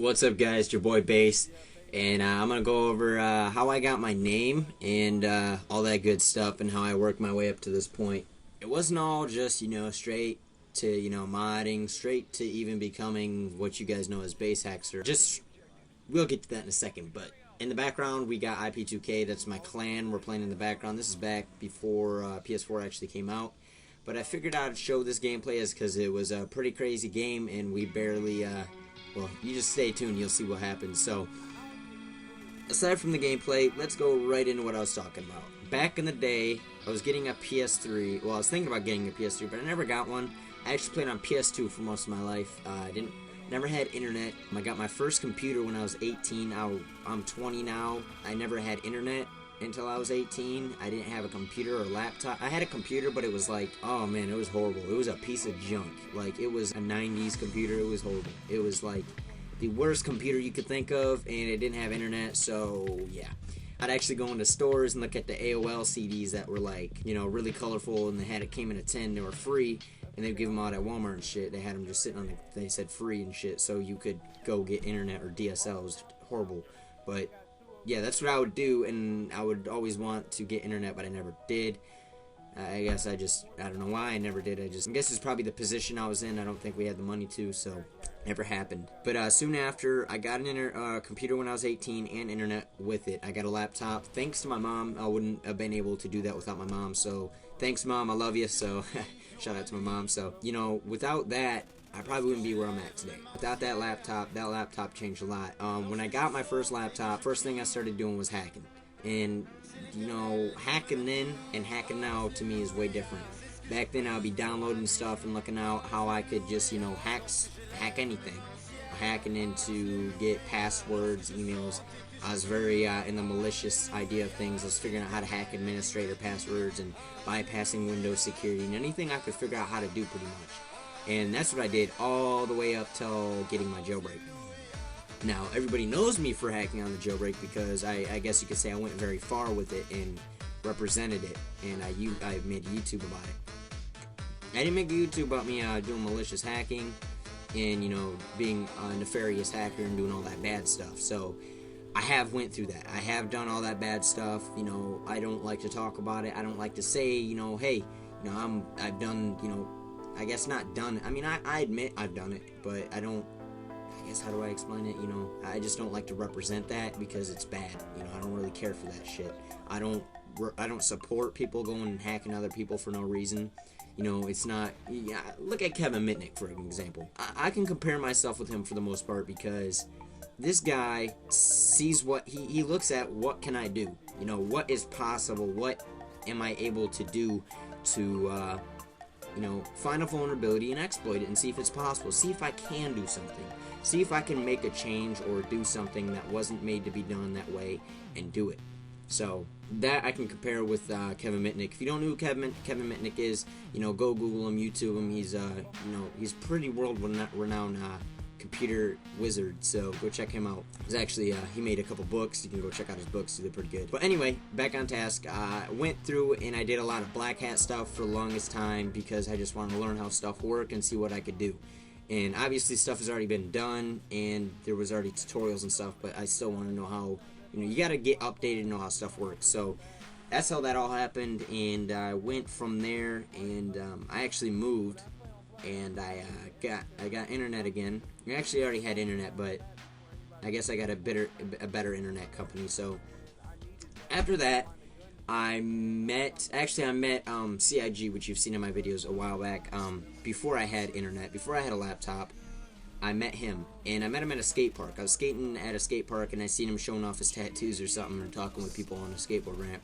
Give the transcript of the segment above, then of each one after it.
What's up, guys? It's your boy Bass, and I'm gonna go over how I got my name and all that good stuff, and how I worked my way up to this point. It wasn't all just straight to modding, straight to even becoming what you guys know as Bass Hackster. We'll get to that in a second, but in the background we got IP2K. That's my clan. We're playing in the background. This is back before PS4 actually came out. But I figured I'd show this gameplay because it was a pretty crazy game, and we barely, well, you just stay tuned, you'll see what happens. So, aside from the gameplay, let's go right into what I was talking about. Back in the day, I was getting a PS3, well, I was thinking about getting a PS3, but I never got one. I actually played on PS2 for most of my life. Never had internet. I got my first computer when I was 18. I'm 20 now. I never had internet until I was 18. I didn't have a computer or laptop. I had a computer, but it was like, oh man, it was horrible. It was a piece of junk. Like, it was a 90s computer. It was horrible. It was like the worst computer you could think of, and it didn't have internet, so yeah. I'd actually go into stores and look at the AOL CDs that were like, really colorful, and it came in a tin. They were free, and they'd give them out at Walmart and shit. They had them just sitting on they said free and shit, so you could go get internet or DSL. It was horrible, but yeah, that's what I would do, and I would always want to get internet, but I never did. I guess I don't know why I never did. I guess it's probably the position I was in. I don't think we had the money to, so never happened. But soon after, I got an computer when I was 18 and internet with it. I got a laptop. Thanks to my mom. I wouldn't have been able to do that without my mom, so thanks, Mom. I love you, so shout out to my mom. So, without that, I probably wouldn't be where I'm at today. Without that laptop changed a lot. When I got my first laptop, first thing I started doing was hacking. And, hacking then and hacking now to me is way different. Back then, I would be downloading stuff and looking out how I could just, hack anything. Hacking in to get passwords, emails. I was very in the malicious idea of things. I was figuring out how to hack administrator passwords and bypassing Windows security and anything I could figure out how to do pretty much. And that's what I did all the way up till getting my jailbreak. Now, everybody knows me for hacking on the jailbreak because I guess you could say I went very far with it and represented it, and I made a YouTube about it. I didn't make a YouTube about me doing malicious hacking and, being a nefarious hacker and doing all that bad stuff. So, I have went through that. I have done all that bad stuff. I don't like to talk about it. I don't like to say, hey, I've done, I guess not done it. I mean, I admit I've done it, but I guess how do I explain it? I just don't like to represent that because it's bad. I don't really care for that shit. I don't support people going and hacking other people for no reason. It's not. Yeah, look at Kevin Mitnick, for example. I can compare myself with him for the most part because this guy sees what he looks at. What can I do? What is possible? What am I able to do to find a vulnerability and exploit it and see if it's possible. See if I can do something. See if I can make a change or do something that wasn't made to be done that way and do it. So that I can compare with Kevin Mitnick. If you don't know who Kevin Mitnick is, go Google him, YouTube him. He's pretty world-renowned computer wizard, so go check him out. He made a couple books. You can go check out his books. They're pretty good. But anyway, back on task. I went through and I did a lot of black hat stuff for the longest time because I just wanted to learn how stuff worked and see what I could do. And obviously stuff has already been done and there was already tutorials and stuff, but I still want to know how, you got to get updated and know how stuff works. So that's how that all happened, and I went from there, and I actually moved, and I got internet again. I actually already had internet, but I guess I got a better internet company. So after that, I met C.I.G, which you've seen in my videos a while back. Before I had internet, before I had a laptop, I met him, and I met him at a skate park. I was skating at a skate park, and I seen him showing off his tattoos or something, or talking with people on a skateboard ramp.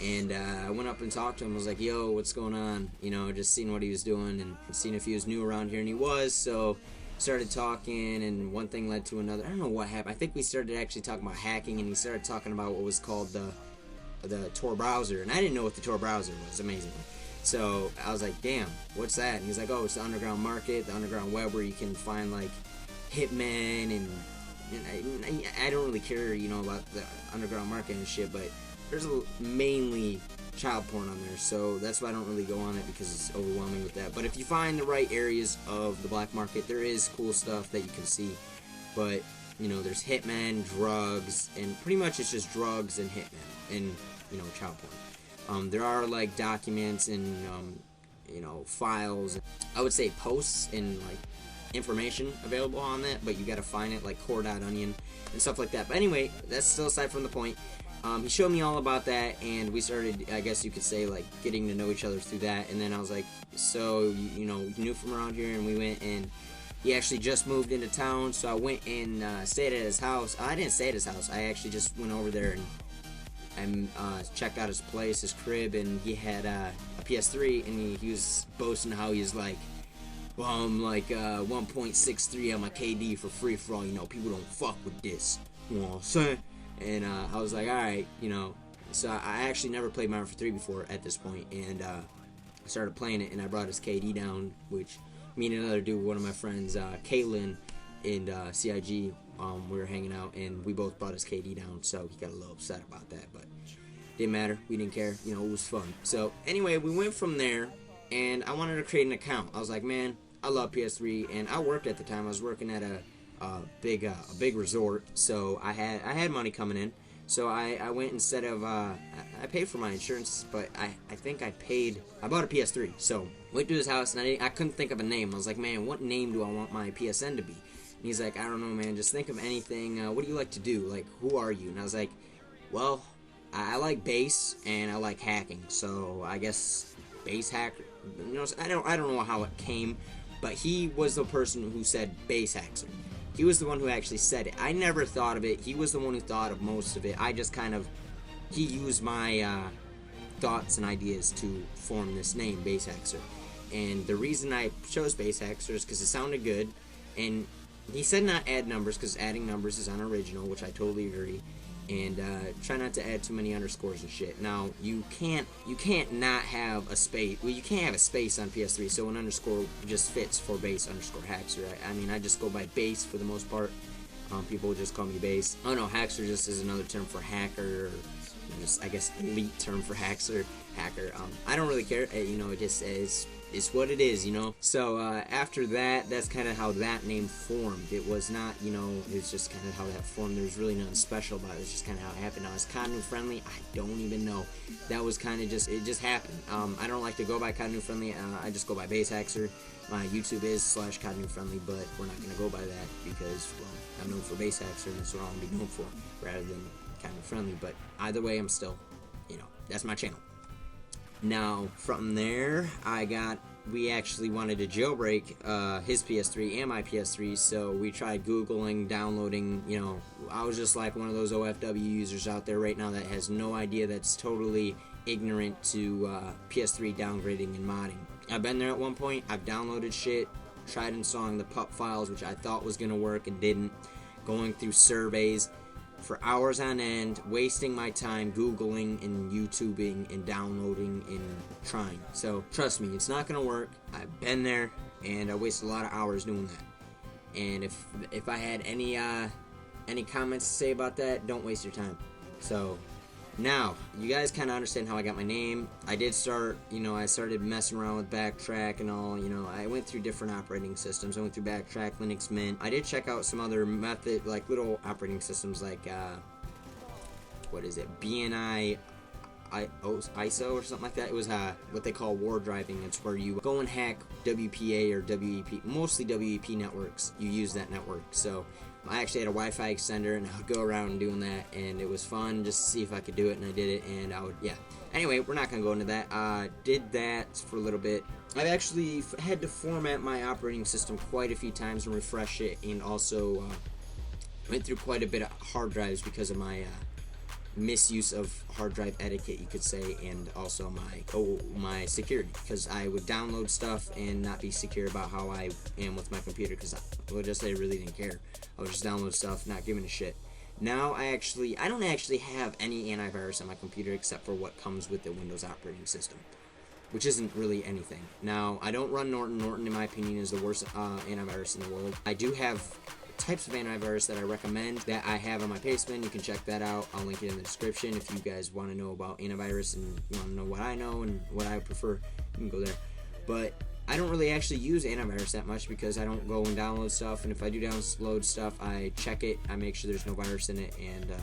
And I went up and talked to him. I was like, yo, what's going on? Just seeing what he was doing and seeing if he was new around here, and he was. So started talking, and one thing led to another. I don't know what happened. I think we started actually talking about hacking, and he started talking about what was called the Tor browser, and I didn't know what the Tor browser was, amazingly. So I was like, damn, what's that? And he's like, oh, it's the underground market, the underground web where you can find like hitmen and I don't really care, about the underground market and shit, but there's mainly child porn on there, so that's why I don't really go on it because it's overwhelming with that. But if you find the right areas of the black market, there is cool stuff that you can see. But there's hitmen, drugs, and pretty much it's just drugs and hitmen and child porn. There are like documents and files. I would say posts and like information available on that, but you gotta find it, like core.onion and stuff like that. But anyway, that's still aside from the point. He showed me all about that, and we started, I guess you could say, like getting to know each other through that. And then I was like, so you knew from around here, and we went, and he actually just moved into town, so I went and stayed at his house. I didn't stay at his house. I actually just went over there and checked out his place, his crib, and he had a PS3, and he was boasting how he's like, well, I'm like 1.63 on my KD for free for all, people don't fuck with this, you know what I'm saying? And I was like, alright, so I actually never played Mario 3 before at this point, and I started playing it, and I brought his KD down, which me and another dude, one of my friends, Caitlin and C.I.G, we were hanging out, and we both brought his KD down, so he got a little upset about that, but didn't matter, we didn't care, it was fun. So anyway, we went from there, and I wanted to create an account. I was like, man, I love PS3, and I worked at the time. I was working at a big resort, so I had money coming in. So I went, instead of I paid for my insurance, but I think I bought a PS3. So went to his house, and I couldn't think of a name. I was like, man, what name do I want my PSN to be? And he's like, I don't know, man, just think of anything. What do you like to do? Like, who are you? And I was like, well, I like bass and I like hacking, so I guess bass hacker. I don't know how it came, but he was the person who said bass hacker. He was the one who actually said it. I never thought of it. He was the one who thought of most of it. I just he used my thoughts and ideas to form this name, bass hacker. And the reason I chose bass hacker is because it sounded good, and he said not add numbers, because adding numbers is unoriginal, which I totally agree. And try not to add too many underscores and shit. Now, you can't not have a space. Well, you can't have a space on PS3, so an underscore just fits for base underscore hacker. I mean, I just go by base for the most part. People just call me base. Oh no, hacker just is another term for hacker, or I guess elite term for hacker. I don't really care. It just is. It's what it is, So after that, that's kind of how that name formed. It was not, it's just kind of how that formed. There was really nothing special about it. It's just kind of how it happened. Now, is CODNoobFriendly? I don't even know. That was kind of it just happened. I don't like to go by CODNoobFriendly. I just go by base hacker. My YouTube is /CODNoobFriendly, but we're not going to go by that because, well, I'm known for base hacker, and that's what I want to be known for, rather than CODNoobFriendly. But either way, I'm still, that's my channel. Now, from there, we actually wanted to jailbreak his PS3 and my PS3, so we tried Googling, downloading, I was just like one of those OFW users out there right now that has no idea, that's totally ignorant to PS3 downgrading and modding. I've been there at one point. I've downloaded shit, tried installing the pup files, which I thought was going to work and didn't, going through surveys for hours on end, wasting my time Googling and YouTubing and downloading and trying. So trust me, it's not gonna work. I've been there, and I wasted a lot of hours doing that. And if I had any comments to say about that, don't waste your time. So now you guys kind of understand how I got my name. I did start, I started messing around with Backtrack and all. I went through different operating systems. I went through Backtrack, Linux Mint. I did check out some other method, like little operating systems, like what is it, BNI ISO or something like that. It was what they call war driving. It's where you go and hack WPA or WEP, mostly WEP networks. You use that network. So I actually had a Wi-Fi extender, and I would go around doing that, and it was fun just to see if I could do it, and I did it, and yeah. Anyway, we're not going to go into that. Did that for a little bit. I've actually had to format my operating system quite a few times and refresh it, and also went through quite a bit of hard drives because of my misuse of hard drive etiquette, you could say, and also my security, because I would download stuff and not be secure about how I am with my computer, because I really didn't care. I would just download stuff, not giving a shit. Now I don't actually have any antivirus on my computer except for what comes with the Windows operating system, which isn't really anything. Now, I don't run Norton. Norton, in my opinion, is the worst antivirus in the world. I do have types of antivirus that I recommend that I have on my Paceman. You can check that out. I'll link it in the description if you guys want to know about antivirus and you want to know what I know and what I prefer. You can go there. But I don't really actually use antivirus that much because I don't go and download stuff, and if I do download stuff, I check it, I make sure there's no virus in it, and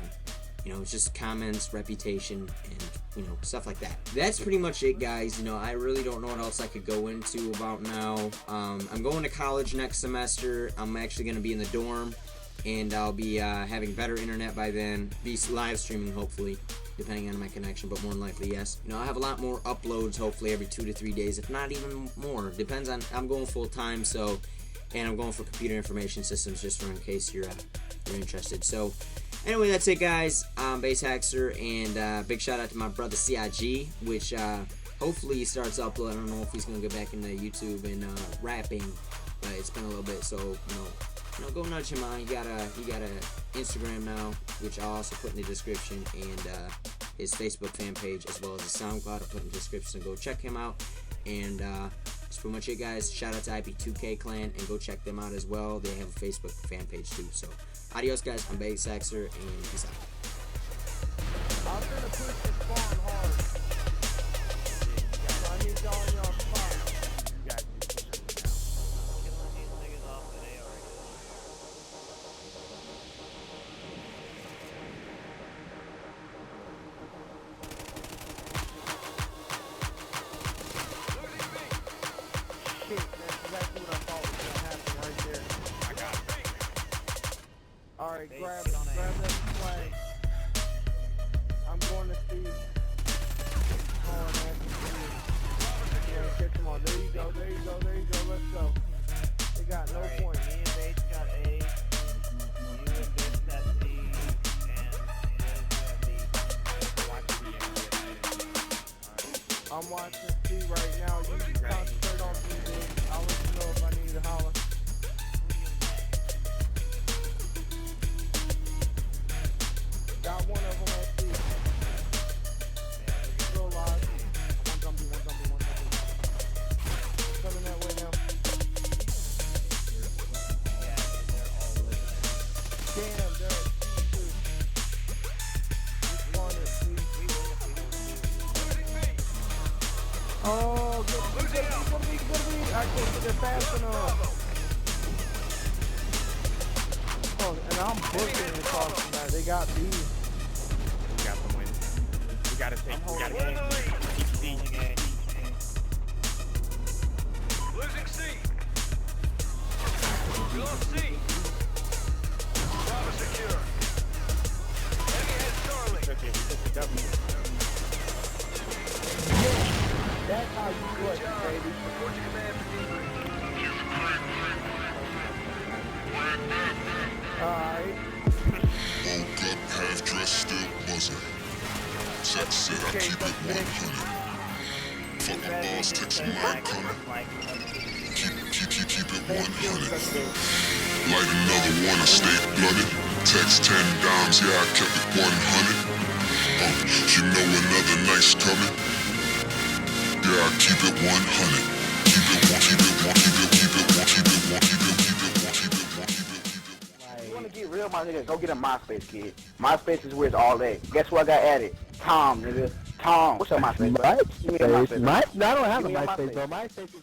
you know, it's just comments, reputation, and, you know, stuff like that. That's pretty much it, guys. You know, I really don't know what else I could go into about now. I'm going to college next semester. I'm actually going to be in the dorm, and I'll be having better internet by then. Be live streaming, hopefully, depending on my connection, but more than likely, yes. You know, I'll have a lot more uploads, hopefully, every 2 to 3 days, if not even more. Depends on, I'm going full-time, so, and I'm going for computer information systems, just for in case you're interested. So, anyway, that's it, guys. I'm Bass Haxer, and big shout out to my brother C.I.G, which hopefully he starts uploading. I don't know if he's gonna go back into YouTube and rapping, but it's been a little bit. So you know, go nudge him out. He got a Instagram now, which I'll also put in the description, and his Facebook fan page as well as his SoundCloud. I'll put in the description. So go check him out, and that's pretty much it, guys. Shout out to IP2K Clan, and go check them out as well. They have a Facebook fan page too. So. Adios, guys. I'm Bass Haxer, and peace out. I'm gonna push this spawn hard. So I need y'all in y'all spot. You got to push it down. Killing these niggas off and they already. Shit, that's exactly what I thought was gonna happen right there. I got it. Alright, grab that flag. I'm going to see. Oh, man. Yeah, catch them all. There you go. Let's go. They got no point. Me and Bates got A. You and Bates got C. And Bates got D. I'm watching C right now. You concentrate on me, dude. I'll let you know if I need to holler. Got one of them on C. Still alive. One zombie. Coming that way now. Yeah, they're all living. Damn, they're at C too. Just one at C. Oh, good me. I can't get it fast enough. Oh, and I'm booking across from that. They got B. We got the win. We gotta take. We gotta keep C. Losing C. We lost C. Bravo secure. Enemy has Charlie. Okay, we took the W. That's how you do it, baby. Report to command for debrief. Alright. Woke up half dressed, still buzzing. Sex said I keep it 100. Fuck my balls, take some light coming. Keep it 100. Light another one, I stay blooded. Text 10 dimes, yeah, I kept it 100. You know another night's coming. Yeah, I keep it 100. Keep it 1, keep it 1, keep it 1, keep it 1, keep it 1, keep it 1, keep it 1, keep it 1, keep it 1. You wanna get real, my nigga, go get a MySpace, kid. MySpace is where it's all at. Guess who I got added? Tom, nigga. Tom. What's up, MySpace? MySpace? Give me a MySpace. I don't have Give a me a MySpace, MySpace. though. MySpace is...